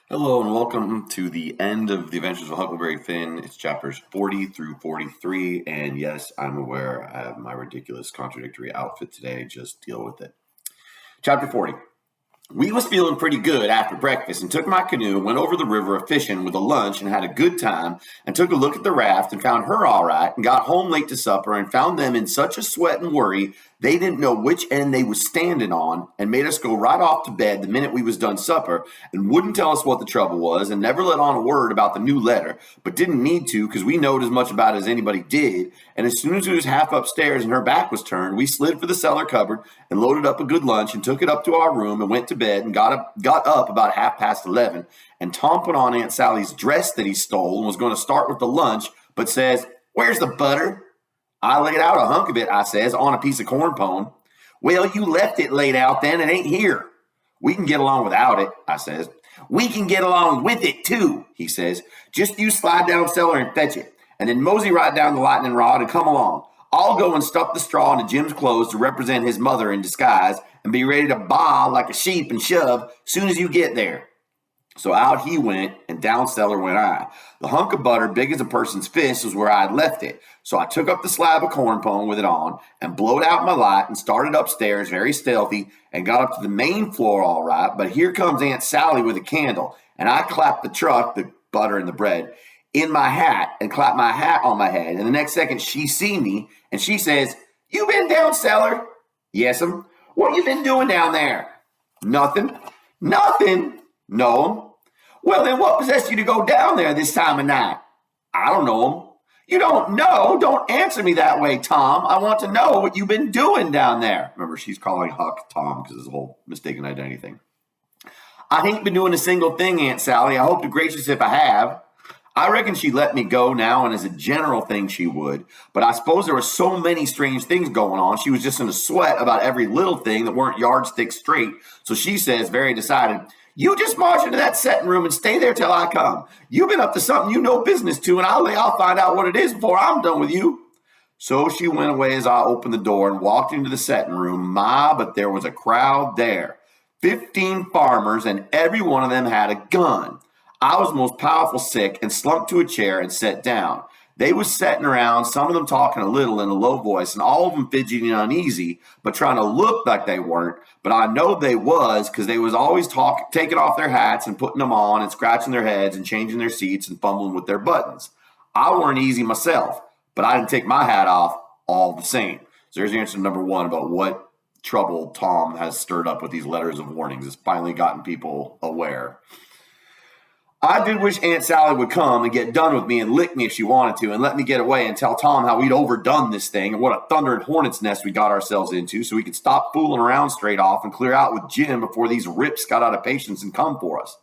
Hello and welcome to the end of the Adventures of Huckleberry Finn. It's chapters 40 through 43, and yes, I'm aware I have my ridiculous contradictory outfit today. Just deal with it. Chapter 40. We was feeling pretty good after breakfast and took my canoe and went over the river a fishing with a lunch and had a good time and took a look at the raft and found her all right and got home late to supper and found them in such a sweat and worry they didn't know which end they was standing on and made us go right off to bed the minute we was done supper and wouldn't tell us what the trouble was and never let on a word about the new letter, but didn't need to because we knowed as much about it as anybody did. And as soon as we was half upstairs and her back was turned, we slid for the cellar cupboard and loaded up a good lunch and took it up to our room and went to bed and got up about 11:30. And Tom put on Aunt Sally's dress that he stole and was going to start with the lunch, but says, "Where's the butter?" "I laid out a hunk of it," I says, "on a piece of corn pone." "Well, you left it laid out then. It ain't here." "We can get along without it," I says. "We can get along with it too," he says. "Just you slide down cellar and fetch it, and then mosey right down the lightning rod and come along. I'll go and stuff the straw into Jim's clothes to represent his mother in disguise and be ready to baa like a sheep and shove soon as you get there." So out he went, and down cellar went I. The hunk of butter, big as a person's fist, was where I had left it. So I took up the slab of corn pone with it on, and blowed out my light, and started upstairs very stealthy, and got up to the main floor all right. But here comes Aunt Sally with a candle, and I clapped the truck, the butter and the bread, in my hat, and clapped my hat on my head. And the next second she see me, and she says, "You been down cellar?" "Yes'm." "What you been doing down there?" "Nothing." "Nothing?" "No." "Well, then what possessed you to go down there this time of night?" "I don't know 'em." "You don't know? Don't answer me that way, Tom. I want to know what you've been doing down there." Remember, she's calling Huck Tom because of the whole mistaken identity thing. "I ain't been doing a single thing, Aunt Sally. I hope to gracious if I have." I reckon she'd let me go now, and as a general thing she would. But I suppose there were so many strange things going on, she was just in a sweat about every little thing that weren't yardstick straight. So she says, very decided, "You just march into that setting room and stay there till I come. You've been up to something you know business to, and I'll find out what it is before I'm done with you." So she went away as I opened the door and walked into the setting room. My, but there was a crowd there. 15 farmers, and every one of them had a gun. I was most powerful sick and slumped to a chair and sat down. They was sitting around, some of them talking a little in a low voice, and all of them fidgeting and uneasy, but trying to look like they weren't. But I know they was, because they was always taking off their hats and putting them on and scratching their heads and changing their seats and fumbling with their buttons. I weren't easy myself, but I didn't take my hat off all the same. So there's answer number one about what trouble Tom has stirred up with these letters of warnings. It's finally gotten people aware. I did wish Aunt Sally would come and get done with me and lick me if she wanted to and let me get away and tell Tom how we'd overdone this thing and what a thunder and hornet's nest we got ourselves into so we could stop fooling around straight off and clear out with Jim before these rips got out of patience and come for us.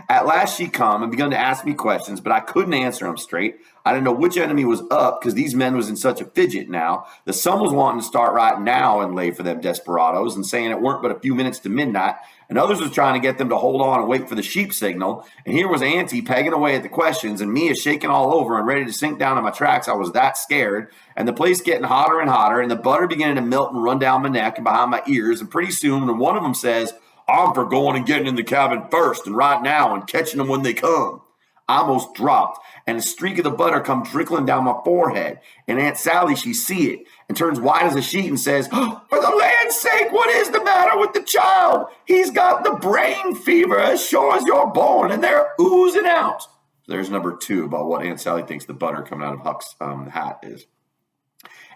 At last she come and begun to ask me questions, but I couldn't answer them straight. I didn't know which enemy was up because these men was in such a fidget now. The sun was wanting to start right now and lay for them desperados and saying it weren't but a few minutes to midnight, and others was trying to get them to hold on and wait for the sheep signal. And here was Auntie pegging away at the questions and me is shaking all over and ready to sink down in my tracks. I was that scared, and the place getting hotter and hotter, and the butter beginning to melt and run down my neck and behind my ears. And pretty soon, when one of them says, "I'm for going and getting in the cabin first and right now and catching them when they come," I almost dropped, and a streak of the butter come trickling down my forehead. And Aunt Sally, she see it and turns white as a sheet and says, "Oh, for the land's sake, what is the matter with the child? He's got the brain fever as sure as you're born, and they're oozing out." There's number two about what Aunt Sally thinks the butter coming out of Huck's hat is.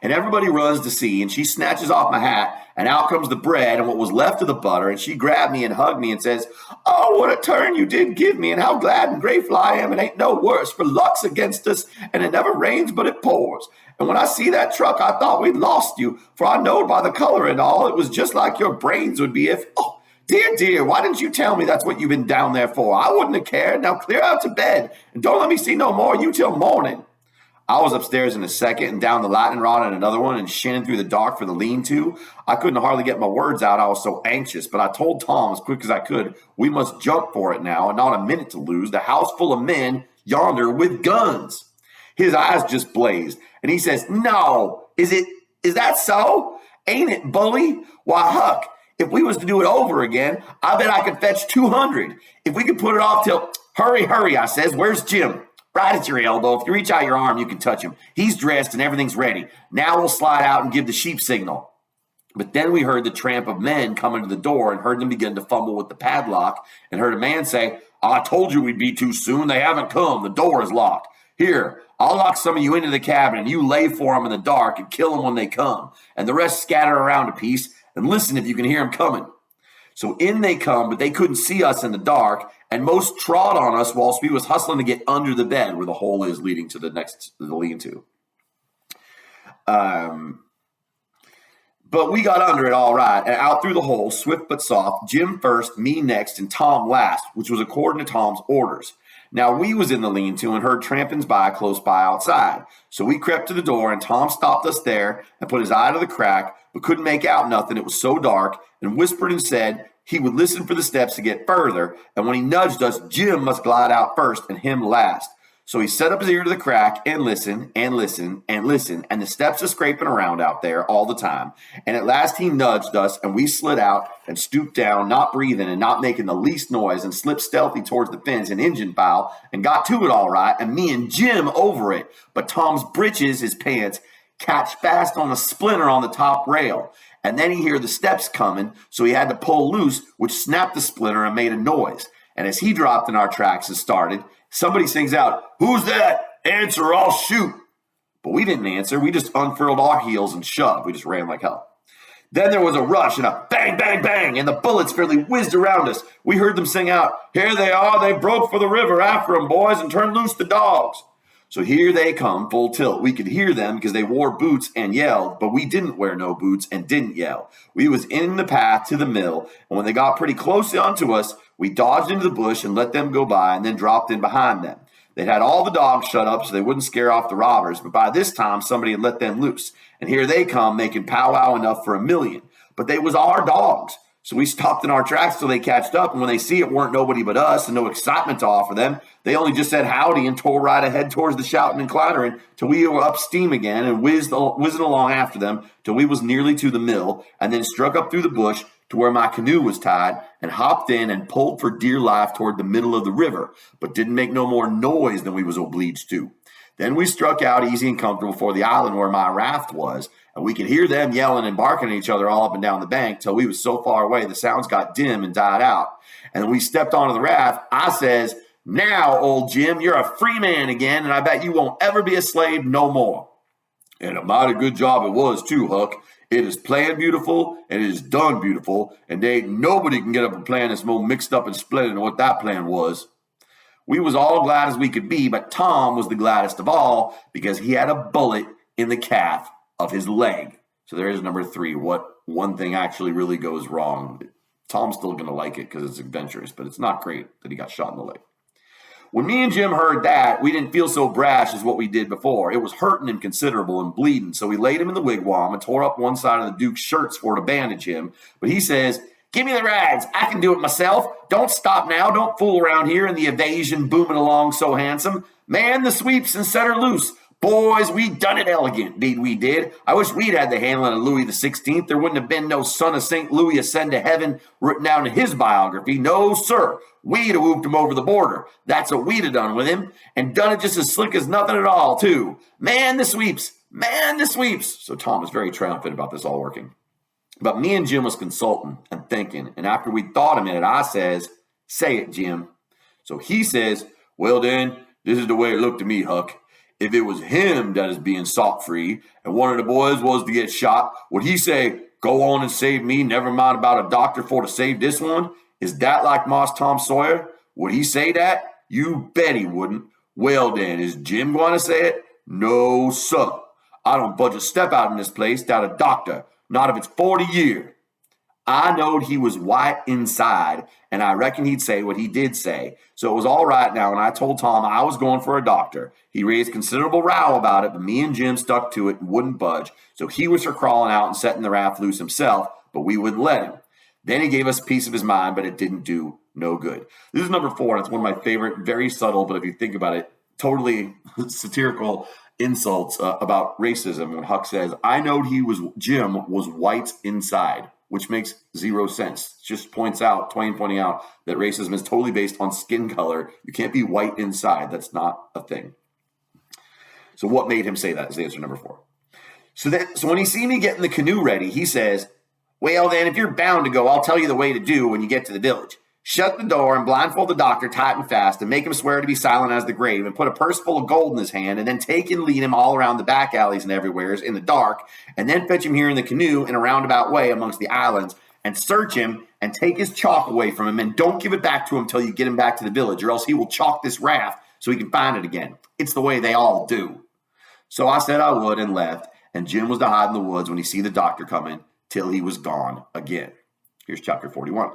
And everybody runs to see, and she snatches off my hat, and out comes the bread and what was left of the butter, and she grabbed me and hugged me and says, "Oh, what a turn you did give me, and how glad and grateful I am. It ain't no worse, for luck's against us, and it never rains but it pours. And when I see that truck, I thought we'd lost you, for I knowed by the color and all, it was just like your brains would be if, oh, dear, dear, why didn't you tell me that's what you've been down there for? I wouldn't have cared. Now clear out to bed, and don't let me see no more of you till morning." I was upstairs in a second and down the lightning rod in another one and shinning through the dark for the lean-to. I couldn't hardly get my words out. I was so anxious, but I told Tom as quick as I could, we must jump for it now and not a minute to lose. The house full of men yonder with guns. His eyes just blazed, and he says, "No, is that so? Ain't it, bully? Why, Huck, If we was to do it over again, I bet I could fetch 200. If we could put it off till, hurry, I says, where's Jim? Right at your elbow. If you reach out your arm, you can touch him. He's dressed and everything's ready. Now we'll slide out and give the sheep signal. But then we heard the tramp of men coming to the door and heard them begin to fumble with the padlock and heard a man say, I told you we'd be too soon. They haven't come. The door is locked. Here, I'll lock some of you into the cabin and you lay for them in the dark and kill them when they come. And the rest scatter around a piece and listen if you can hear them coming. So in they come, but they couldn't see us in the dark, and most trod on us whilst we was hustling to get under the bed where the hole is leading to the lean-to. But we got under it all right, and out through the hole, swift but soft, Jim first, me next, and Tom last, which was according to Tom's orders. Now we was in the lean-to and heard trampings by close by outside. So we crept to the door, and Tom stopped us there and put his eye to the crack, but couldn't make out nothing. It was so dark, and whispered and said he would listen for the steps to get further, and when he nudged us, Jim must glide out first and him last. So he set up his ear to the crack and listened and listened and listened, and the steps are scraping around out there all the time. And at last he nudged us, and we slid out and stooped down, not breathing and not making the least noise, and slipped stealthy towards the fence and engine file, and got to it all right, and me and Jim over it. But Tom's breeches, his pants, catch fast on a splinter on the top rail. And then he heard the steps coming, so he had to pull loose, which snapped the splinter and made a noise. And as he dropped in our tracks and started, somebody sings out, "Who's that? Answer, I'll shoot." But we didn't answer. We just unfurled our heels and shoved. We just ran like hell. Then there was a rush and a bang, bang, bang, and the bullets fairly whizzed around us. We heard them sing out, "Here they are. They broke for the river. After 'em, boys, and turn loose the dogs." So here they come, full tilt. We could hear them because they wore boots and yelled, but we didn't wear no boots and didn't yell. We was in the path to the mill, and when they got pretty close onto us, we dodged into the bush and let them go by and then dropped in behind them. They'd had all the dogs shut up so they wouldn't scare off the robbers, but by this time, somebody had let them loose. And here they come, making powwow enough for 1,000,000. But they was our dogs. So we stopped in our tracks till they catched up, and when they see it weren't nobody but us and no excitement to offer them, they only just said howdy and tore right ahead towards the shouting and clattering till we were up steam again and whizzing along after them till we was nearly to the mill, and then struck up through the bush to where my canoe was tied and hopped in and pulled for dear life toward the middle of the river, but didn't make no more noise than we was obliged to. Then we struck out easy and comfortable for the island where my raft was, and we could hear them yelling and barking at each other all up and down the bank till we was so far away the sounds got dim and died out. And when we stepped onto the raft, I says, "Now, old Jim, you're a free man again, and I bet you won't ever be a slave no more." And a mighty good job it was too, Huck. It is planned beautiful, and it is done beautiful, and there ain't nobody can get up a plan that's more mixed up and splendid than what that plan was. We was all glad as we could be, but Tom was the gladdest of all because he had a bullet in the calf of his leg. So there is number 3. What one thing actually really goes wrong. Tom's still going to like it because it's adventurous, but it's not great that he got shot in the leg. When me and Jim heard that, we didn't feel so brash as what we did before. It was hurting him considerable and bleeding, so we laid him in the wigwam and tore up one side of the Duke's shirts for to bandage him. But he says, "Give me the rags. I can do it myself. Don't stop now. Don't fool around here in the evasion booming along so handsome. Man the sweeps and set her loose. Boys, we done it elegant, deed we did. I wish we'd had the handling of Louis XVI. There wouldn't have been no son of St. Louis ascend to heaven written down in his biography. No, sir. We'd have whooped him over the border. That's what we'd have done with him. And done it just as slick as nothing at all, too. Man the sweeps. Man the sweeps." So Tom was very triumphant about this all working. But me and Jim was consulting and thinking. And after we thought a minute, I says, "Say it, Jim." So he says, "Well, then, this is the way it looked to me, Huck. If it was him that is being sought free and one of the boys was to get shot, would he say, 'Go on and save me, never mind about a doctor for to save this one'? Is that like Moss Tom Sawyer? Would he say that? You bet he wouldn't. Well then, is Jim going to say it? No, sir. I don't budge a step out in this place without a doctor, not if it's 40 years. I knowed he was white inside, and I reckon he'd say what he did say. So it was all right now, and I told Tom I was going for a doctor. He raised considerable row about it, but me and Jim stuck to it and wouldn't budge. So he was for crawling out and setting the raft loose himself, but we wouldn't let him. Then he gave us a piece of his mind, but it didn't do no good. This is number 4, and it's one of my favorite, very subtle, but if you think about it, totally satirical insults about racism when Huck says, "I knowed Jim was white inside." which makes zero sense. Just points out, Twain pointing out that racism is totally based on skin color. You can't be white inside. That's not a thing. So what made him say that is the answer number 4. So when he see me getting the canoe ready, he says, well, then, if you're bound to go, I'll tell you the way to do when you get to the village. Shut the door and blindfold the doctor tight and fast and make him swear to be silent as the grave and put a purse full of gold in his hand and then take and lead him all around the back alleys and everywheres in the dark and then fetch him here in the canoe in a roundabout way amongst the islands and search him and take his chalk away from him and don't give it back to him till you get him back to the village or else he will chalk this raft so he can find it again. It's the way they all do. So I said I would and left, and Jim was to hide in the woods when he see the doctor coming till he was gone again. Here's chapter 41.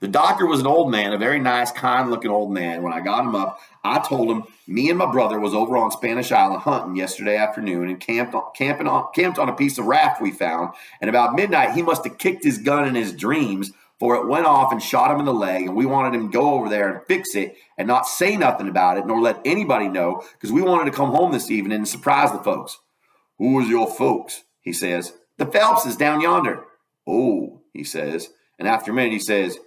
The doctor was an old man, a very nice, kind-looking old man. When I got him up, I told him me and my brother was over on Spanish Island hunting yesterday afternoon and camped on a piece of raft we found. And about midnight, he must have kicked his gun in his dreams, for it went off and shot him in the leg. And we wanted him to go over there and fix it and not say nothing about it, nor let anybody know, because we wanted to come home this evening and surprise the folks. Who was your folks? He says. The Phelpses down yonder. Oh, he says. And after a minute, he says,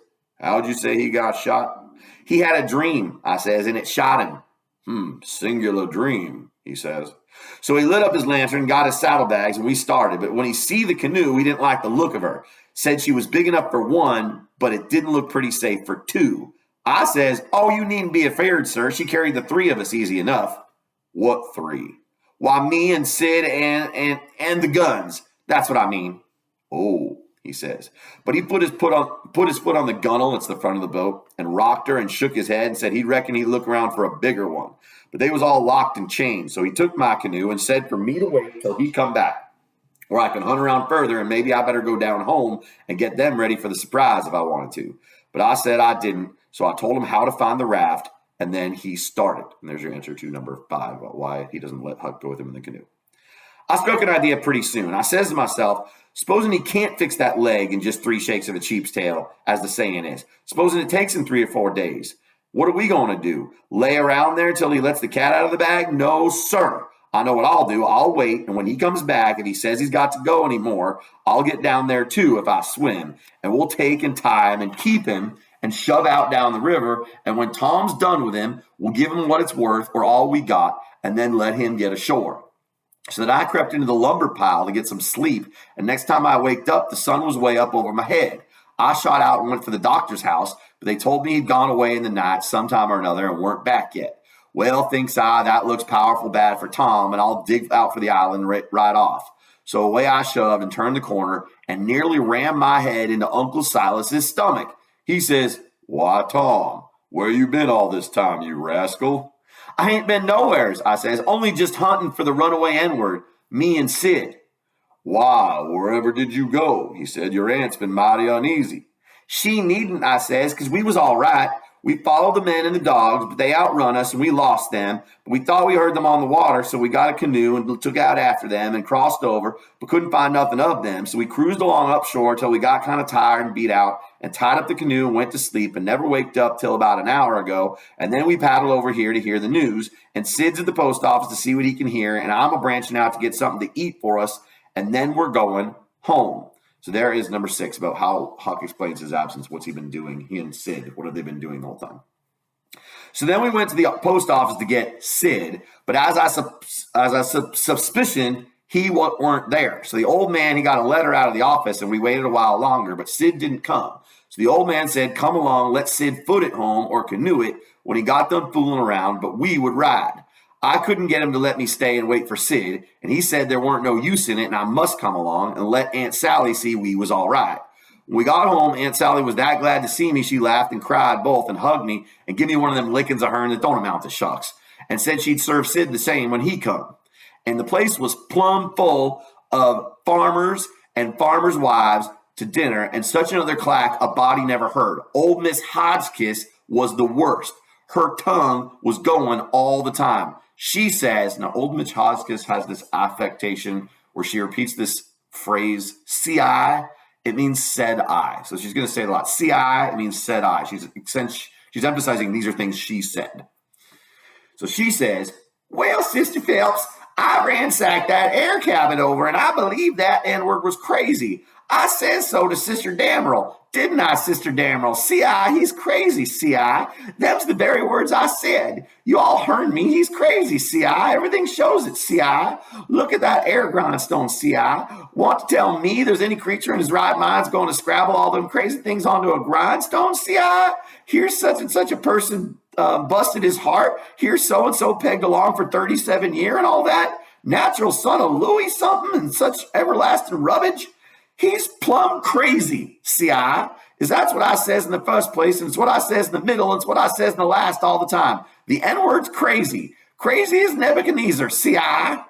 how'd you say he got shot? He had a dream, I says, and it shot him. Singular dream, he says. So he lit up his lantern, got his saddlebags, and we started. But when he see the canoe, he didn't like the look of her. Said she was big enough for 1, but it didn't look pretty safe for 2. I says, oh, you needn't be afraid, sir. She carried the 3 of us easy enough. What 3? Why, me and Sid and the guns. That's what I mean. Oh, he says. But he put his foot on the gunwale, it's the front of the boat, and rocked her and shook his head and said he'd reckon he'd look around for a bigger one. But they was all locked and chained. So he took my canoe and said for me to wait till he come back, or I can hunt around further and maybe I better go down home and get them ready for the surprise if I wanted to. But I said I didn't. So I told him how to find the raft, and then he started. And there's your answer to number 5 about why he doesn't let Huck go with him in the canoe. I struck an idea pretty soon. I says to myself, supposing he can't fix that leg in just 3 shakes of a sheep's tail, as the saying is. Supposing it takes him 3 or 4 days. What are we going to do? Lay around there till he lets the cat out of the bag? No, sir. I know what I'll do. I'll wait, and when he comes back, if he says he's got to go anymore, I'll get down there too if I swim, and we'll take and tie him and keep him and shove out down the river, and when Tom's done with him, we'll give him what it's worth or all we got, and then let him get ashore. So that I crept into the lumber pile to get some sleep, and next time I waked up, the sun was way up over my head. I shot out and went for the doctor's house, but they told me he'd gone away in the night sometime or another and weren't back yet. Well, thinks I, that looks powerful bad for Tom, and I'll dig out for the island right off. So away I shoved and turned the corner and nearly rammed my head into Uncle Silas's stomach. He says, why, Tom, where you been all this time, you rascal? I ain't been nowheres, I says, only just hunting for the runaway N-word, me and Sid. Why, wherever did you go? He said, your aunt's been mighty uneasy. She needn't, I says, because we was all right. We followed the men and the dogs, but they outrun us and we lost them. But we thought we heard them on the water, so we got a canoe and took out after them and crossed over, but couldn't find nothing of them. So we cruised along upshore till we got kind of tired and beat out and tied up the canoe and went to sleep and never waked up till about an hour ago. And then we paddled over here to hear the news. And Sid's at the post office to see what he can hear. And I'm branching out to get something to eat for us. And then we're going home. So there is number 6 about how Huck explains his absence. What's he been doing? He and Sid, what have they been doing the whole time? So then we went to the post office to get Sid, but as I suspicion, he weren't there. So the old man, he got a letter out of the office, and we waited a while longer, but Sid didn't come. So the old man said, come along, let Sid foot it home or canoe it when he got done fooling around, but we would ride. I couldn't get him to let me stay and wait for Sid, and he said there weren't no use in it, and I must come along and let Aunt Sally see we was all right. When we got home, Aunt Sally was that glad to see me, she laughed and cried both and hugged me and give me one of them lickings of hern that don't amount to shucks, and said she'd serve Sid the same when he come. And the place was plumb full of farmers and farmers' wives to dinner, and such another clack a body never heard. Old Miss Hodgkiss was the worst. Her tongue was going all the time. She says, now old Mitch Hodgkiss has this affectation where she repeats this phrase, C-I, it means said I. So she's going to say it a lot. C-I, it means said I. She's emphasizing these are things she said. So she says, well, Sister Phelps, I ransacked that air cabin over, and I believe that N-word was crazy. I said so to Sister Damerel. Didn't I, Sister Damerel? C.I., he's crazy, C.I. Them's the very words I said. You all heard me. He's crazy, C.I. Everything shows it, C.I. Look at that air grindstone, C.I. Want to tell me there's any creature in his right mind's going to scrabble all them crazy things onto a grindstone, C.I.? Here's such and such a person busted his heart. Here's so-and-so pegged along for 37 years and all that. Natural son of Louis something and such everlasting rubbish. He's plumb crazy, C.I. Is that's what I says in the first place, and it's what I says in the middle, and it's what I says in the last all the time. The N-word's crazy. Crazy as Nebuchadnezzar, C.I.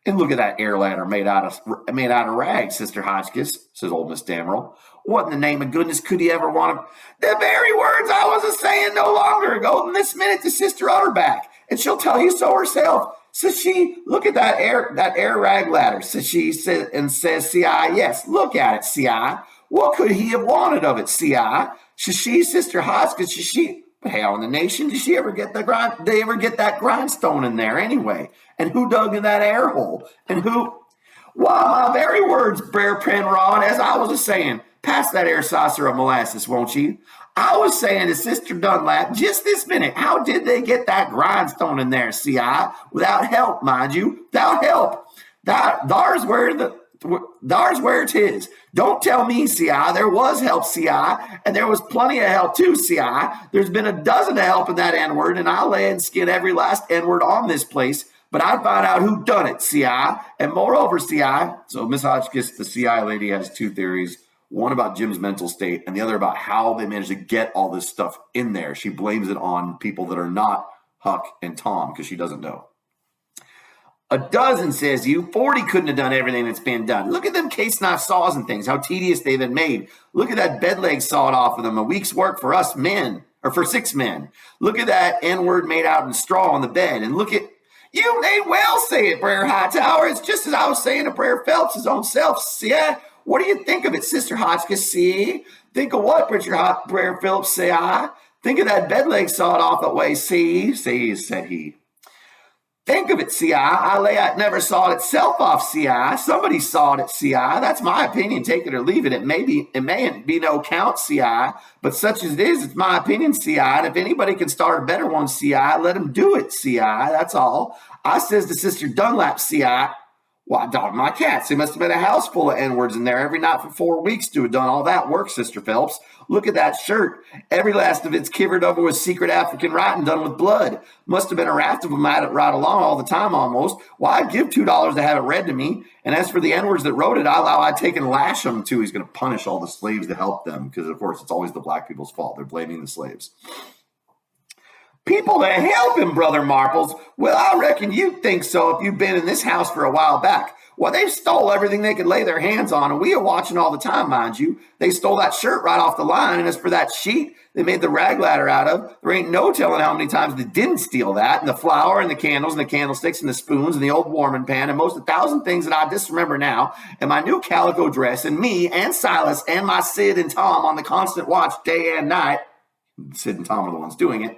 And look at that air ladder made out of rags, Sister Hotchkiss, says old Miss Damerel. What in the name of goodness could he ever want to? The very words I was a-saying no longer ago than this minute to Sister Utterback, and she'll tell you so herself. Says she, look at that air rag ladder, says she, says C.I., yes, look at it, C.I. What could he have wanted of it, C.I.? Says she, Sister Hotchkiss, says she, but how in the nation did she ever get did they ever get that grindstone in there anyway? And who dug in that air hole? And who? Why, my very words, Brer Penrod, as I was a-saying, pass that air saucer of molasses, won't you? I was saying to Sister Dunlap just this minute, how did they get that grindstone in there, C.I.? Without help, mind you, without help. There's where it is. Don't tell me, C.I. There was help, C.I., and there was plenty of help too, C.I. There's been a dozen of help in that N-word, and I'll lay and skin every last N-word on this place, but I'd find out who done it, C.I. And moreover, C.I., so Miss Hotchkiss, the C.I. lady, has two theories. One about Jim's mental state, and the other about how they managed to get all this stuff in there. She blames it on people that are not Huck and Tom because she doesn't know. A dozen, says you. 40 couldn't have done everything that's been done. Look at them case knife saws and things, how tedious they've been made. Look at that bed leg sawed off of them, a week's work for us men, or for 6 men. Look at that N-word made out in straw on the bed, and look at, you may well say it, Brer Hightower. It's just as I was saying to Brer Phelps, his own self, yeah. What do you think of it, Sister Hotchkiss, see? Think of what, Brer Phillips, say I? Think of that bed leg sawed off that way, see, said he. Think of it, C.I. I lay I never sawed itself off, C.I. Somebody sawed it, C.I. That's my opinion, take it or leave it. It mayn't be no count, C.I., but such as it is, it's my opinion, C.I., and if anybody can start a better one, C.I., let him do it, C.I., that's all. I says to Sister Dunlap, C.I., why, dog my cats, there must have been a house full of N-words in there every night for 4 weeks to have done all that work, Sister Phelps. Look at that shirt. Every last of it's covered over with secret African writing done with blood. Must have been a raft of them at it right along all the time almost. Why, I'd give $2 to have it read to me. And as for the N-words that wrote it, I allow I'd take and lash them too. He's going to punish all the slaves to help them because, of course, it's always the black people's fault. They're blaming the slaves. People that help him, Brother Marples. Well, I reckon you'd think so if you've been in this house for a while back. Well, they stole everything they could lay their hands on, and we are watching all the time, mind you. They stole that shirt right off the line, and as for that sheet they made the rag ladder out of, there ain't no telling how many times they didn't steal that, and the flour and the candles and the candlesticks and the spoons and the old warming pan and most 1,000 things that I disremember now, and my new calico dress, and me and Silas and my Sid and Tom on the constant watch day and night. Sid and Tom are the ones doing it.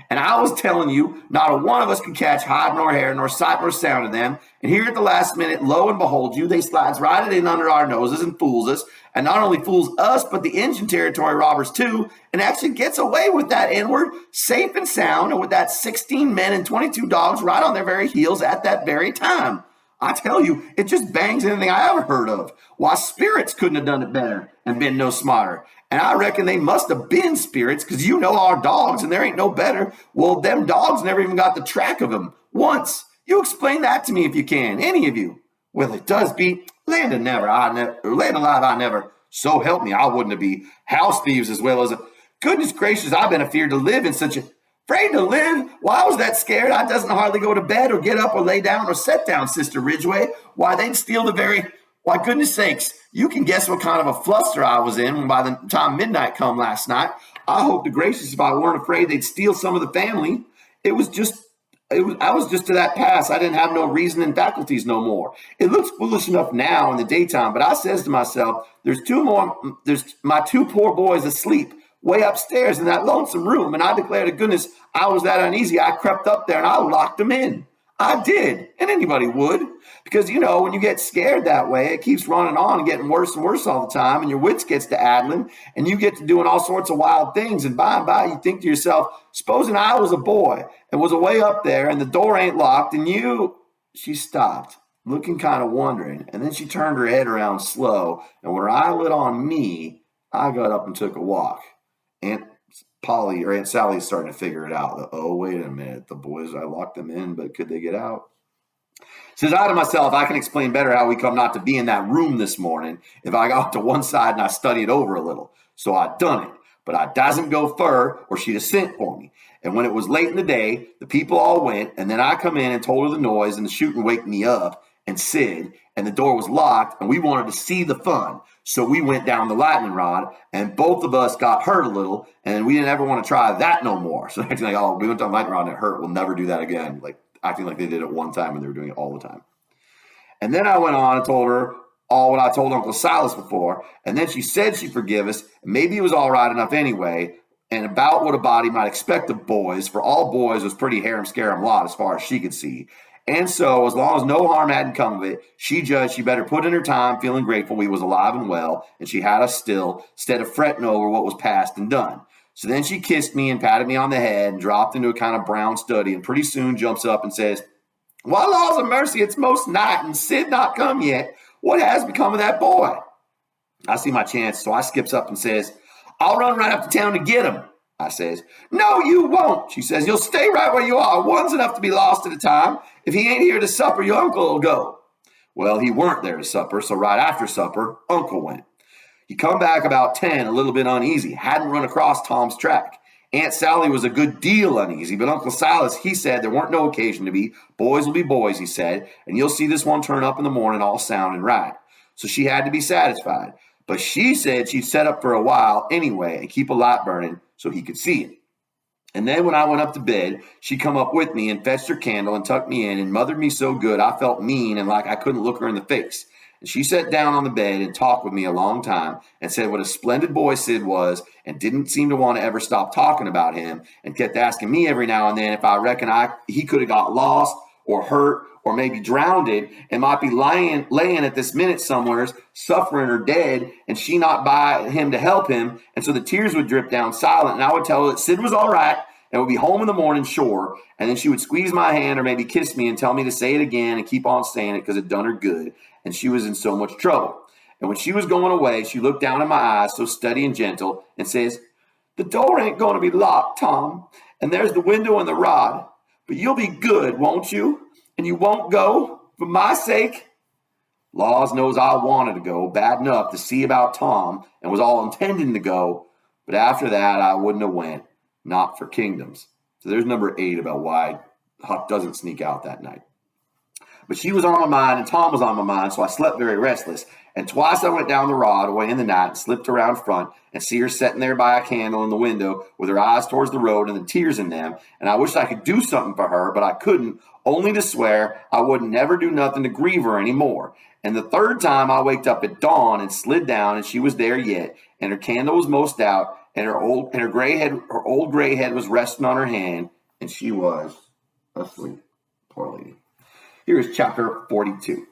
And I was telling you, not a one of us could catch hide nor hair, nor sight nor sound of them. And here at the last minute, lo and behold you, they slides right in under our noses and fools us. And not only fools us, but the Indian Territory robbers too. And actually gets away with that N-word safe and sound, and with that 16 men and 22 dogs right on their very heels at that very time. I tell you, it just bangs anything I ever heard of. Why, spirits couldn't have done it better and been no smarter. And I reckon they must have been spirits, because you know our dogs, and there ain't no better. Well, them dogs never even got the track of them once. You explain that to me if you can, any of you. Well, it does beat land alive, I never. So help me, I wouldn't be house thieves as well as goodness gracious, I've been afeared to live in such a afraid to live. Why, I was that scared I doesn't hardly go to bed or get up or lay down or sit down, Sister Ridgway. Why, they'd steal the very, why, goodness sakes, you can guess what kind of a fluster I was in when by the time midnight come last night. I hope to gracious if I weren't afraid they'd steal some of the family. I was just to that pass. I didn't have no reasoning faculties no more. It looks foolish enough now in the daytime, but I says to myself, there's my 2 poor boys asleep way upstairs in that lonesome room, and I declare to goodness I was that uneasy. I crept up there and I locked them in. I did, and anybody would, because, when you get scared that way, it keeps running on and getting worse and worse all the time, and your wits gets to addling, and you get to doing all sorts of wild things, and by and by you think to yourself, supposing I was a boy and was away up there and the door ain't locked, and you... She stopped, looking kind of wondering, and then she turned her head around slow, and when her eye lit on me, I got up and took a walk. Aunt Sally started to figure it out. Oh, wait a minute. The boys, I locked them in, but could they get out? Says I to myself, I can explain better how we come not to be in that room this morning if I got to one side and I studied over a little. So I done it. But I doesn't go fur or she'd have sent for me. And when it was late in the day, the people all went, and then I come in and told her the noise and the shooting wake me up and Sid, and the door was locked, and we wanted to see the fun. So we went down the lightning rod, and both of us got hurt a little, and we didn't ever want to try that no more. So acting like, oh, we went down the lightning rod and it hurt. We'll never do that again. Like acting like they did it one time and they were doing it all the time. And then I went on and told her all what I told Uncle Silas before, and then she said she'd forgive us. Maybe it was all right enough anyway, and about what a body might expect of boys, for all boys was pretty harem-scarum lot as far as she could see. And so, as long as no harm hadn't come of it, she judged she better put in her time, feeling grateful we was alive and well, and she had us still, instead of fretting over what was past and done. So then she kissed me and patted me on the head and dropped into a kind of brown study, and pretty soon jumps up and says, "Why, laws of mercy, it's most night, and Sid not come yet. What has become of that boy?" I see my chance, so I skips up and says, "I'll run right up to town to get him." I says, "No, you won't." She says, "You'll stay right where you are. One's enough to be lost at a time. If he ain't here to supper, your uncle will go." Well, he weren't there to supper, so right after supper, Uncle went. He come back about 10, a little bit uneasy, hadn't run across Tom's track. Aunt Sally was a good deal uneasy, but Uncle Silas, he said there weren't no occasion to be. Boys will be boys, he said, and you'll see this one turn up in the morning all sound and right. So she had to be satisfied. But she said she'd set up for a while anyway and keep a light burning so he could see it. And then when I went up to bed, she come up with me and fetched her candle and tucked me in and mothered me so good I felt mean and like I couldn't look her in the face. And she sat down on the bed and talked with me a long time and said what a splendid boy Sid was and didn't seem to want to ever stop talking about him and kept asking me every now and then if I reckon he could have got lost or hurt or maybe drowned and might be laying at this minute somewheres, suffering or dead, and she not by him to help him. And so the tears would drip down silent, and I would tell her that Sid was all right and would be home in the morning, sure. And then she would squeeze my hand or maybe kiss me and tell me to say it again and keep on saying it because it done her good, and she was in so much trouble. And when she was going away, she looked down in my eyes so steady and gentle and says, "The door ain't going to be locked, Tom, and there's the window and the rod, but you'll be good, won't you? And you won't go for my sake?" Laws knows I wanted to go bad enough to see about Tom and was all intending to go, but after that I wouldn't have went, not for kingdoms. So there's number 8 about why Huck doesn't sneak out that night. But she was on my mind and Tom was on my mind, so I slept very restless. And twice I went down the rod away in the night and slipped around front and see her sitting there by a candle in the window with her eyes towards the road and the tears in them. And I wished I could do something for her, but I couldn't, only to swear I wouldn't never do nothing to grieve her anymore. And the third time I waked up at dawn and slid down and she was there yet, and her candle was most out, and her old gray head was resting on her hand, and she was asleep. Poor lady. Here is chapter 42.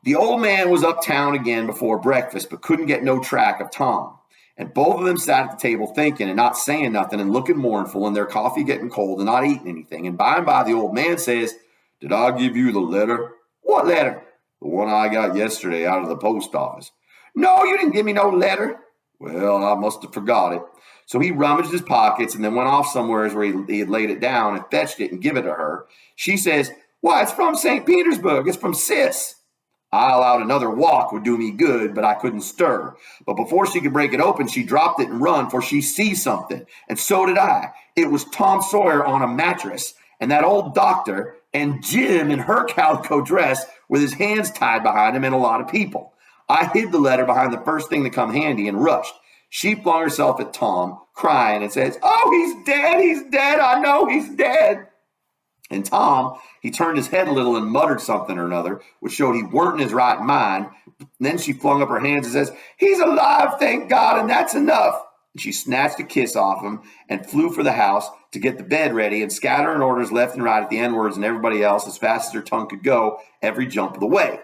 The old man was uptown again before breakfast, but couldn't get no track of Tom. And both of them sat at the table thinking and not saying nothing and looking mournful, and their coffee getting cold and not eating anything. And by the old man says, "Did I give you the letter?" "What letter?" "The one I got yesterday out of the post office." "No, you didn't give me no letter." "Well, I must have forgot it." So he rummaged his pockets and then went off somewhere where he had laid it down and fetched it and give it to her. She says, "Why, it's from St. Petersburg. It's from Sis." I allowed another walk would do me good, but I couldn't stir. But before she could break it open, she dropped it and run, for she sees something. And so did I. It was Tom Sawyer on a mattress, and that old doctor, and Jim in her calico dress with his hands tied behind him, and a lot of people. I hid the letter behind the first thing that come handy and rushed. She flung herself at Tom, crying, and says, "Oh, he's dead, I know he's dead." And Tom, he turned his head a little and muttered something or another, which showed he weren't in his right mind. And then she flung up her hands and says, "He's alive, thank God, and that's enough." And she snatched a kiss off him and flew for the house to get the bed ready and scattering orders left and right at the N-words and everybody else as fast as her tongue could go every jump of the way.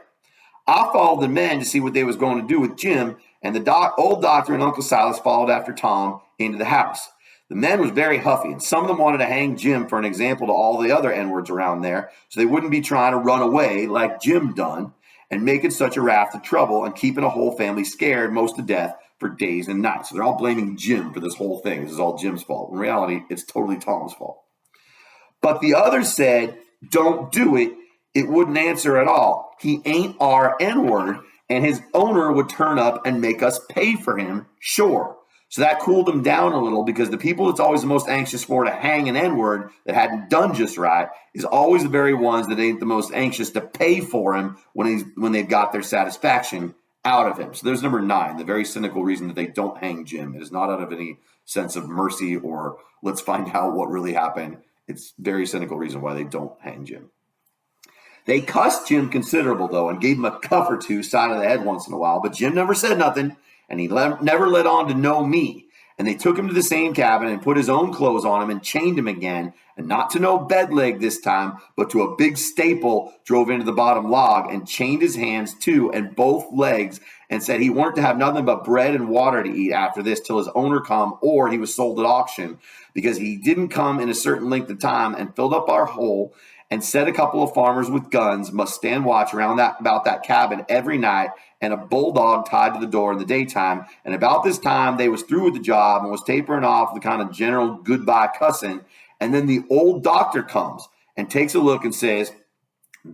I followed the men to see what they was going to do with Jim, and the old doctor and Uncle Silas followed after Tom into the house. The men was very huffy, and some of them wanted to hang Jim for an example to all the other N-words around there, so they wouldn't be trying to run away like Jim done and making such a raft of trouble and keeping a whole family scared most to death for days and nights. So they're all blaming Jim for this whole thing. This is all Jim's fault. In reality, it's totally Tom's fault. But the others said, don't do it. It wouldn't answer at all. He ain't our N-word, and his owner would turn up and make us pay for him, sure. So that cooled them down a little because the people that's always the most anxious for to hang an N-word that hadn't done just right is always the very ones that ain't the most anxious to pay for him when they've got their satisfaction out of him. So there's number 9, the very cynical reason that they don't hang Jim. It is not out of any sense of mercy or let's find out what really happened. It's very cynical reason why they don't hang Jim. They cussed Jim considerable, though, and gave him a cuff or two side of the head once in a while, but Jim never said nothing, and he never let on to know me. And they took him to the same cabin and put his own clothes on him and chained him again, and not to no bed leg this time, but to a big staple drove into the bottom log and chained his hands too and both legs and said he weren't to have nothing but bread and water to eat after this till his owner come or he was sold at auction because he didn't come in a certain length of time and filled up our hole and said a couple of farmers with guns must stand watch around about that cabin every night and a bulldog tied to the door in the daytime. And about this time, they was through with the job and was tapering off the kind of general goodbye cussing. And then the old doctor comes and takes a look and says,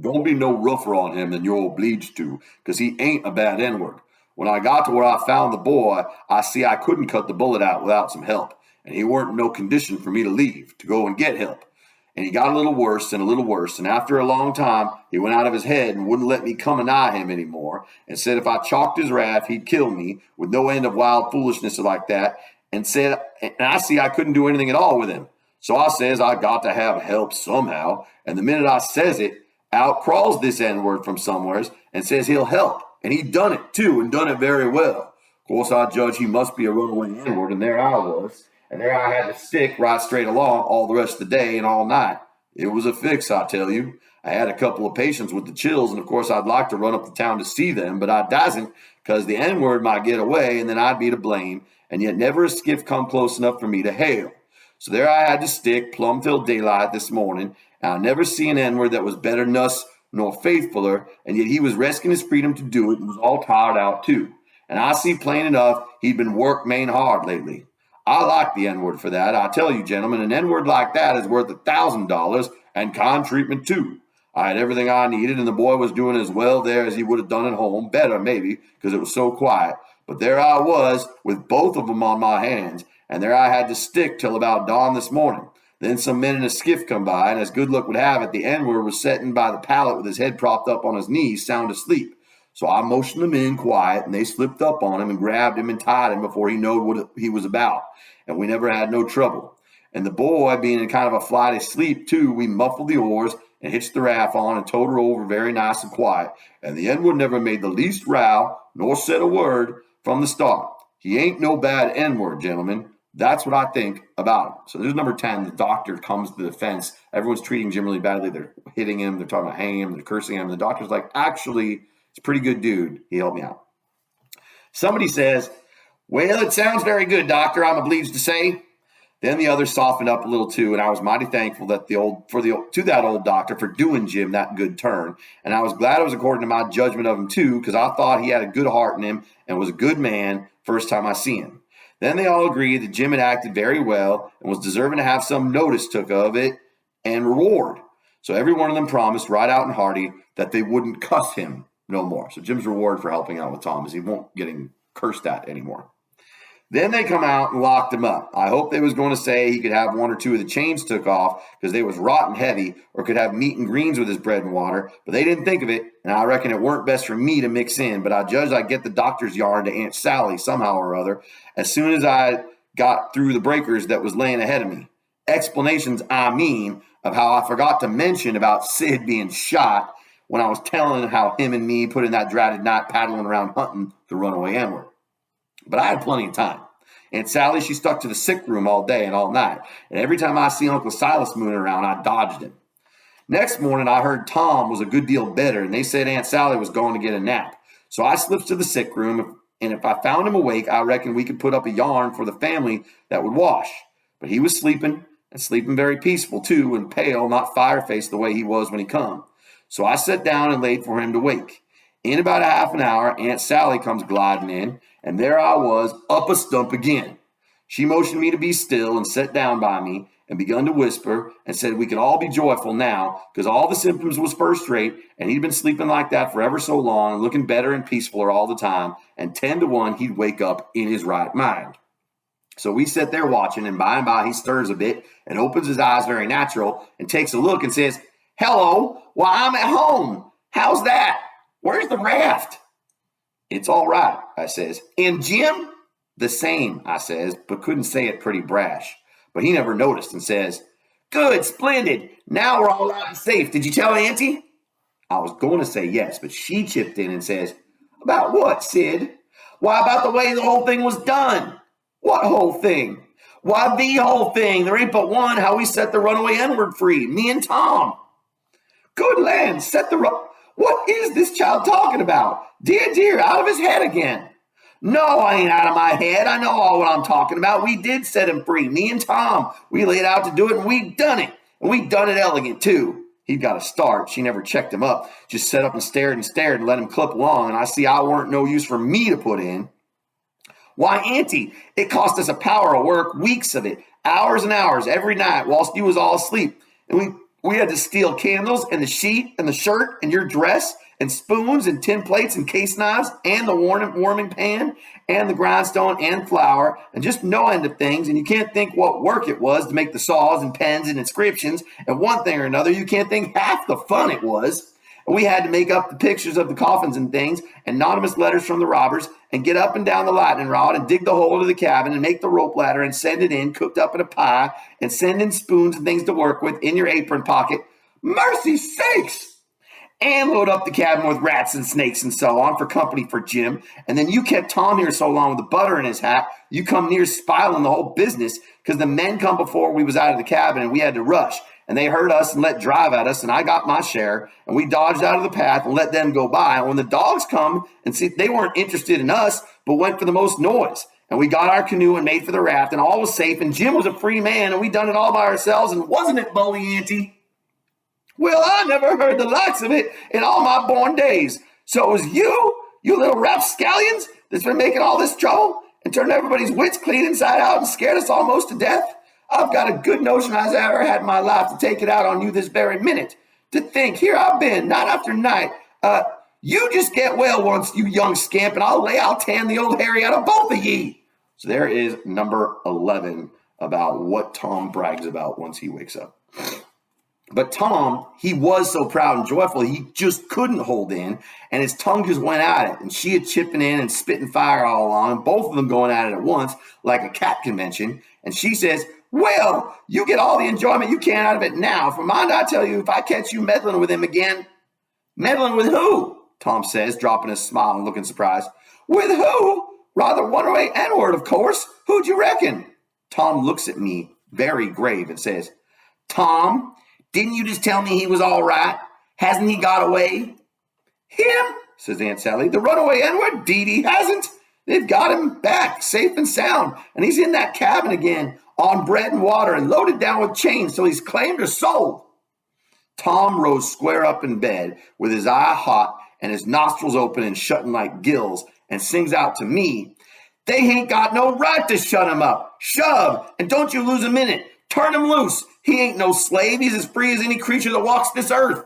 don't be no rougher on him than you're obliged to, because he ain't a bad N-word. When I got to where I found the boy, I see I couldn't cut the bullet out without some help. And he weren't in no condition for me to leave, to go and get help. And he got a little worse and a little worse. And after a long time, he went out of his head and wouldn't let me come anigh him anymore and said if I chalked his wrath, he'd kill me with no end of wild foolishness like that. And said, and I see I couldn't do anything at all with him. So I says I got to have help somehow. And the minute I says it, out crawls this N-word from somewheres and says he'll help. And he done it too and done it very well. Of course, I judge he must be a runaway N-word, and there I was. And there I had to stick right straight along all the rest of the day and all night. It was a fix, I tell you. I had a couple of patients with the chills, and of course I'd like to run up to town to see them, but I doesn't, because the N-word might get away, and then I'd be to blame, and yet never a skiff come close enough for me to hail. So there I had to stick plumb till daylight this morning, and I never see an N-word that was better nuss nor faithfuler, and yet he was risking his freedom to do it and was all tired out too. And I see plain enough he'd been worked main hard lately. I like the N-word for that. I tell you, gentlemen, an N-word like that is worth $1,000 and kind treatment too. I had everything I needed, and the boy was doing as well there as he would have done at home. Better, maybe, because it was so quiet. But there I was with both of them on my hands, and there I had to stick till about dawn this morning. Then some men in a skiff come by, and as good luck would have it, the N-word was sitting by the pallet with his head propped up on his knees, sound asleep. So I motioned them in quiet, and they slipped up on him and grabbed him and tied him before he knew what he was about. And we never had no trouble. And the boy, being in kind of a flighty sleep too, we muffled the oars and hitched the raft on and towed her over very nice and quiet. And the N-word never made the least row, nor said a word from the start. He ain't no bad N-word, gentlemen. That's what I think about him. So there's number 10. The doctor comes to the defense. Everyone's treating Jim really badly. They're hitting him. They're talking about hanging him. They're cursing him. And the doctor's like, actually, he's a pretty good dude. He helped me out. Somebody says, well, it sounds very good, doctor, I'm obliged to say. Then the others softened up a little too, and I was mighty thankful that to that old doctor for doing Jim that good turn. And I was glad it was according to my judgment of him too, because I thought he had a good heart in him and was a good man first time I see him. Then they all agreed that Jim had acted very well and was deserving to have some notice took of it and reward. So every one of them promised right out and hearty that they wouldn't cuss him no more. So Jim's reward for helping out with Tom is he won't getting cursed at anymore. Then they come out and locked him up. I hope they was going to say he could have one or two of the chains took off because they was rotten heavy, or could have meat and greens with his bread and water, but they didn't think of it, and I reckon it weren't best for me to mix in, but I judged I'd get the doctor's yarn to Aunt Sally somehow or other as soon as I got through the breakers that was laying ahead of me. Explanations, I mean, of how I forgot to mention about Sid being shot when I was telling how him and me put in that dratted night paddling around hunting the runaway N-word. But I had plenty of time. Aunt Sally, she stuck to the sick room all day and all night. And every time I see Uncle Silas mooning around, I dodged him. Next morning, I heard Tom was a good deal better, and they said Aunt Sally was going to get a nap. So I slipped to the sick room, and if I found him awake, I reckon we could put up a yarn for the family that would wash. But he was sleeping, and sleeping very peaceful too, and pale, not fire-faced the way he was when he come. So I sat down and laid for him to wake. In about a half an hour, Aunt Sally comes gliding in, and there I was, up a stump again. She motioned me to be still and sat down by me and begun to whisper and said we could all be joyful now because all the symptoms was first rate and he'd been sleeping like that for ever so long and looking better and peacefuler all the time, and 10 to 1 he'd wake up in his right mind. So we sit there watching, and by he stirs a bit and opens his eyes very natural and takes a look and says, "Hello, why I'm at home. How's that? Where's the raft?" "It's all right," I says. "And Jim?" "The same," I says, but couldn't say it pretty brash. But he never noticed and says, "Good, splendid. Now we're all out and safe. Did you tell Auntie?" I was going to say yes, but she chipped in and says, "About what, Sid?" "Why, about the way the whole thing was done." "What whole thing?" "Why, the whole thing. There ain't but one, how we set the runaway N-word free, me and Tom." "Good land, What is this child talking about? Dear, out of his head again." "No, I ain't out of my head. I know all what I'm talking about. We did set him free, me and Tom. We laid out to do it, and we done it. And we done it elegant, too." He'd got a start. She never checked him up. Just sat up and stared and let him clip along, and I see I weren't no use for me to put in. "Why, Auntie, it cost us a power of work, weeks of it, hours and hours, every night, whilst you was all asleep. And we had to steal candles and the sheet and the shirt and your dress and spoons and tin plates and case knives and the warming pan and the grindstone and flour and just no end of things. And you can't think what work it was to make the saws and pens and inscriptions and one thing or another. You can't think half the fun it was. And we had to make up the pictures of the coffins and things, anonymous letters from the robbers, and get up and down the lightning rod and dig the hole into the cabin and make the rope ladder and send it in cooked up in a pie and send in spoons and things to work with in your apron pocket. Mercy sakes! And load up the cabin with rats and snakes and so on for company for Jim. And then you kept Tom here so long with the butter in his hat, you come near spiling the whole business because the men come before we was out of the cabin and we had to rush. And they heard us and let drive at us, and I got my share, and we dodged out of the path and let them go by. And when the dogs come and see, they weren't interested in us, but went for the most noise. And we got our canoe and made for the raft, and all was safe, and Jim was a free man, and we done it all by ourselves, and wasn't it bully, Auntie? Well, I never heard the likes of it in all my born days. So it was you little rapscallions, that's been making all this trouble and turned everybody's wits clean inside out and scared us almost to death? I've got a good notion I've ever had in my life to take it out on you this very minute. To think, here I've been, night after night. You just get well once, you young scamp, and I'll tan the old Harry out of both of ye. So there is number 11 about what Tom brags about once he wakes up. But Tom, he was so proud and joyful, he just couldn't hold in, and his tongue just went at it, and she had chipping in and spitting fire all along, and both of them going at it at once, like a cat convention. And she says, "Well, you get all the enjoyment you can out of it now. For mind, I tell you, if I catch you meddling with him again." "Meddling with who?" Tom says, dropping a smile and looking surprised. "With who? Rather runaway N-word, of course. Who'd you reckon?" Tom looks at me very grave and says, "Tom, didn't you just tell me he was all right? Hasn't he got away?" "Him?" says Aunt Sally. "The runaway N-word? Deed he hasn't. They've got him back, safe and sound, and he's in that cabin again, on bread and water, and loaded down with chains till he's claimed or sold." Tom rose square up in bed, with his eye hot and his nostrils open and shutting like gills, and sings out to me, "They ain't got no right to shut him up. Shove, and don't you lose a minute. Turn him loose. He ain't no slave. He's as free as any creature that walks this earth."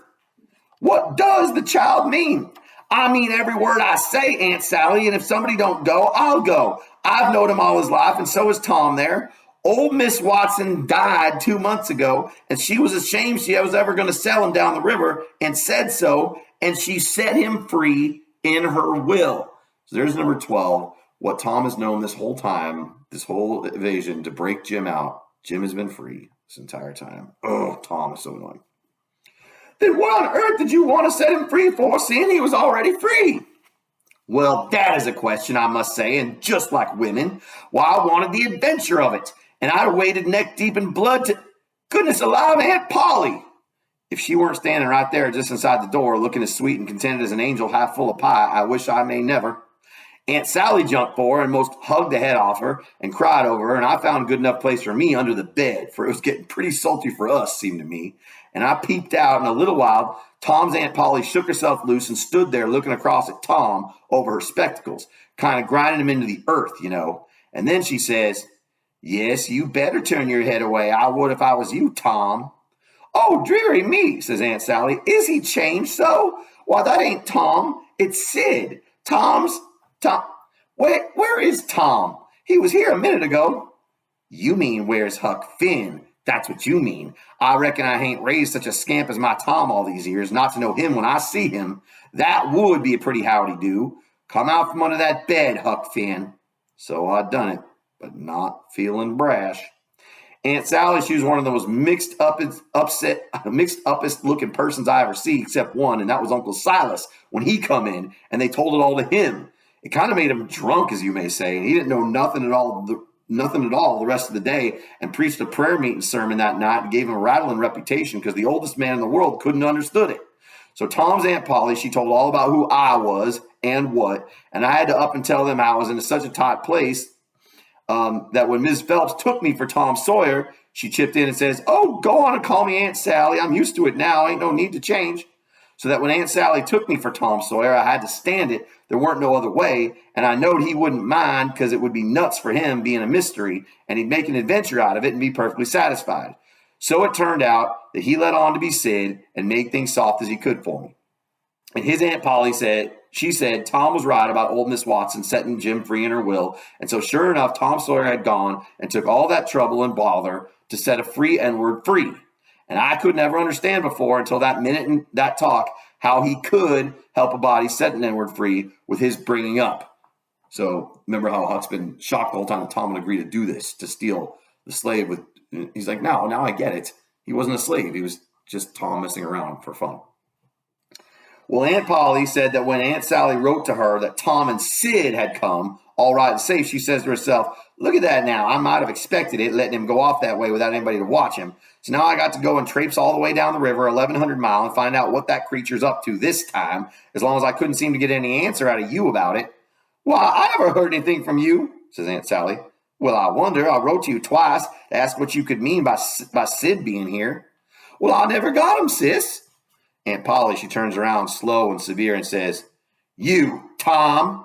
"What does the child mean?" "I mean every word I say, Aunt Sally, and if somebody don't go, I'll go. I've known him all his life, and so has Tom there. Old Miss Watson died 2 months ago, and she was ashamed she was ever going to sell him down the river, and said so, and she set him free in her will." So there's number 12, what Tom has known this whole time, this whole evasion, to break Jim out. Jim has been free this entire time. Oh, Tom is so annoying. "Then what on earth did you want to set him free for, seeing he was already free?" Well, that is a question, I must say, and just like women, why I wanted the adventure of it, and I'd have waded neck deep in blood to goodness alive, Aunt Polly. If she weren't standing right there just inside the door, looking as sweet and contented as an angel half full of pie, I wish I may never. Aunt Sally jumped for her and most hugged the head off her and cried over her, and I found a good enough place for me under the bed, for it was getting pretty sultry for us, seemed to me. And I peeped out, and in a little while, Tom's Aunt Polly shook herself loose and stood there looking across at Tom over her spectacles, kind of grinding him into the earth, you know. And then she says, "Yes, you better turn your head away. I would if I was you, Tom." "Oh, dreary me," says Aunt Sally. "Is he changed so? Why, that ain't Tom. It's Sid. Tom. Where is Tom? He was here a minute ago." "You mean where's Huck Finn? That's what you mean. I reckon I ain't raised such a scamp as my Tom all these years not to know him when I see him. That would be a pretty howdy-do. Come out from under that bed, Huck Finn." So I done it, but not feeling brash. Aunt Sally, she was one of the most mixed uppest looking persons I ever see, except one, and that was Uncle Silas when he come in, and they told it all to him. It kind of made him drunk, as you may say, and he didn't know nothing at all the rest of the day, and preached a prayer meeting sermon that night and gave him a rattling reputation because the oldest man in the world couldn't understood it. So Tom's Aunt Polly, she told all about who I was and what, and I had to up and tell them I was in such a tight place that when Ms. Phelps took me for Tom Sawyer, she chipped in and says, "Oh, go on and call me Aunt Sally. I'm used to it now. Ain't no need to change." So that when Aunt Sally took me for Tom Sawyer, I had to stand it. There weren't no other way, and I knowed he wouldn't mind because it would be nuts for him being a mystery, and he'd make an adventure out of it and be perfectly satisfied. So it turned out that he let on to be Sid and made things soft as he could for me. And his Aunt Polly said Tom was right about old Miss Watson setting Jim free in her will. And so sure enough, Tom Sawyer had gone and took all that trouble and bother to set a free N-word free. And I could never understand before until that minute in that talk how he could help a body set an N-word free with his bringing up. So remember how Huck's been shocked the whole time that Tom would agree to do this, to steal the slave with. He's like, no, now I get it. He wasn't a slave. He was just Tom messing around for fun. Well, Aunt Polly said that when Aunt Sally wrote to her that Tom and Sid had come, all right and safe, she says to herself, "Look at that now. I might have expected it, letting him go off that way without anybody to watch him. So now I got to go and traipse all the way down the river, 1,100 miles, and find out what that creature's up to this time, as long as I couldn't seem to get any answer out of you about it." "Why, I never heard anything from you," says Aunt Sally. "Well, I wonder. I wrote to you twice to ask what you could mean by Sid being here." "Well, I never got him, sis." Aunt Polly, she turns around slow and severe and says, "You, Tom."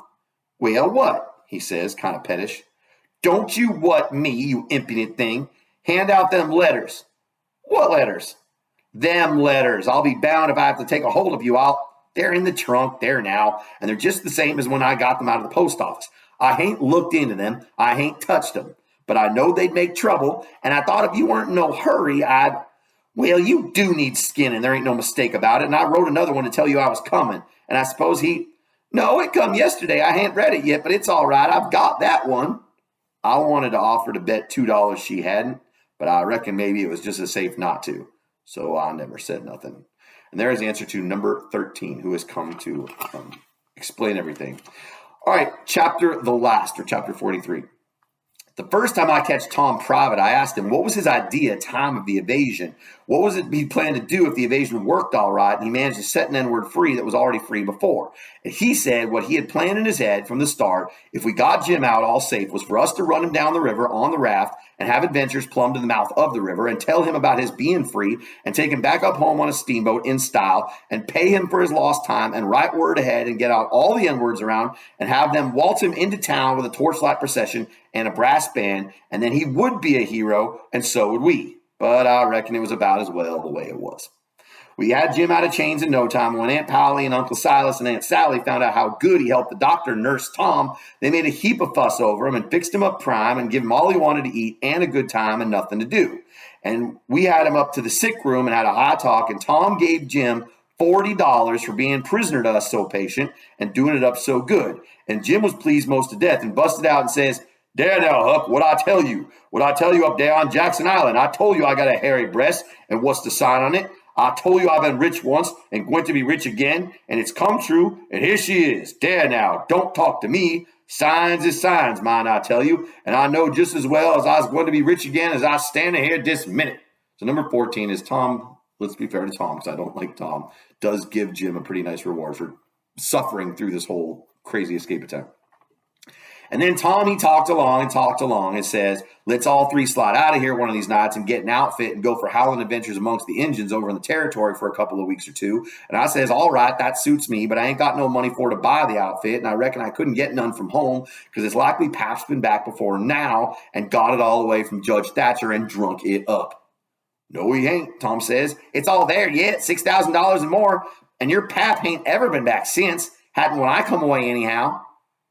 "Well, what?" he says, kind of pettish. "Don't you what me, you impudent thing. Hand out them letters." "What letters?" "Them letters. I'll be bound if I have to take a hold of you. They're in the trunk there now, and they're just the same as when I got them out of the post office. I hain't looked into them. I hain't touched them. But I know they'd make trouble, and I thought if you weren't in no hurry, Well, you do need skin, and there ain't no mistake about it. And I wrote another one to tell you I was coming. And I suppose No, it come yesterday. I ain't read it yet, but it's all right. I've got that one." I wanted to offer to bet $2 she hadn't, but I reckon maybe it was just as safe not to. So I never said nothing. And there's the answer to number 13, who has come to explain everything. All right, chapter 43. The first time I catch Tom private, I asked him what was his time of the evasion. What was it he planned to do if the evasion worked all right and he managed to set an N-word free that was already free before? And he said what he had planned in his head from the start, if we got Jim out all safe, was for us to run him down the river on the raft and have adventures plumb to the mouth of the river and tell him about his being free and take him back up home on a steamboat in style and pay him for his lost time and write word ahead and get out all the N-words around and have them waltz him into town with a torchlight procession and a brass band, and then he would be a hero, and so would we. But I reckon it was about as well the way it was. We had Jim out of chains in no time. When Aunt Polly and Uncle Silas and Aunt Sally found out how good he helped the doctor nurse Tom, they made a heap of fuss over him and fixed him up prime and gave him all he wanted to eat and a good time and nothing to do. And we had him up to the sick room and had a high talk, and Tom gave Jim $40 for being prisoner to us so patient and doing it up so good. And Jim was pleased most to death and busted out and says, "There now, Huck, what I tell you up there on Jackson Island? I told you I got a hairy breast, and what's the sign on it? I told you I've been rich once and going to be rich again, and it's come true, and here she is. There now, don't talk to me. Signs is signs, man, I tell you, and I know just as well as I was going to be rich again as I stand here this minute. So number 14 is Tom. Let's be fair to Tom, because I don't like Tom, does give Jim a pretty nice reward for suffering through this whole crazy escape attempt. And then Tom, he talked along and says, let's all three slide out of here one of these nights and get an outfit and go for howling adventures amongst the Injuns over in the territory for a couple of weeks or two. And I says, all right, that suits me, but I ain't got no money for to buy the outfit, and I reckon I couldn't get none from home because it's likely Pap's been back before now and got it all away from Judge Thatcher and drunk it up. No, he ain't, Tom says. It's all there yet, $6,000 and more, and your Pap ain't ever been back since. Hadn't when I come away anyhow.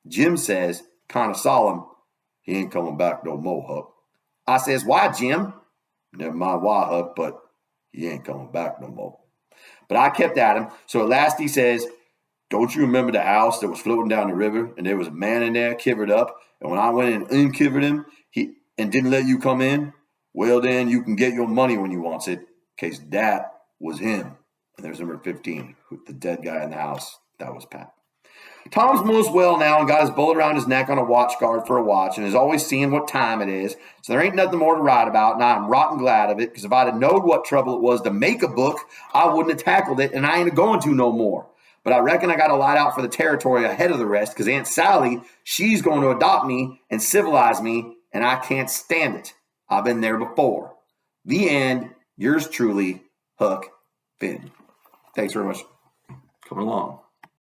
Jim says, kind of solemn, he ain't coming back no more, Huck. I says, why, Jim? Never mind why, Huck, but he ain't coming back no more. But I kept at him, so at last he says, don't you remember the house that was floating down the river, and there was a man in there kivered up, and when I went and unkivered him, and didn't let you come in? Well, then you can get your money when you wants it, case that was him. And there's number 15, the dead guy in the house. That was Pat. Tom's most well now and got his bullet around his neck on a watch guard for a watch and is always seeing what time it is. So there ain't nothing more to write about, and I'm rotten glad of it, because if I'd have known what trouble it was to make a book, I wouldn't have tackled it, and I ain't going to no more. But I reckon I got to light out for the territory ahead of the rest, because Aunt Sally, she's going to adopt me and civilize me, and I can't stand it. I've been there before. The end. Yours truly, Huck Finn. Thanks very much for coming along.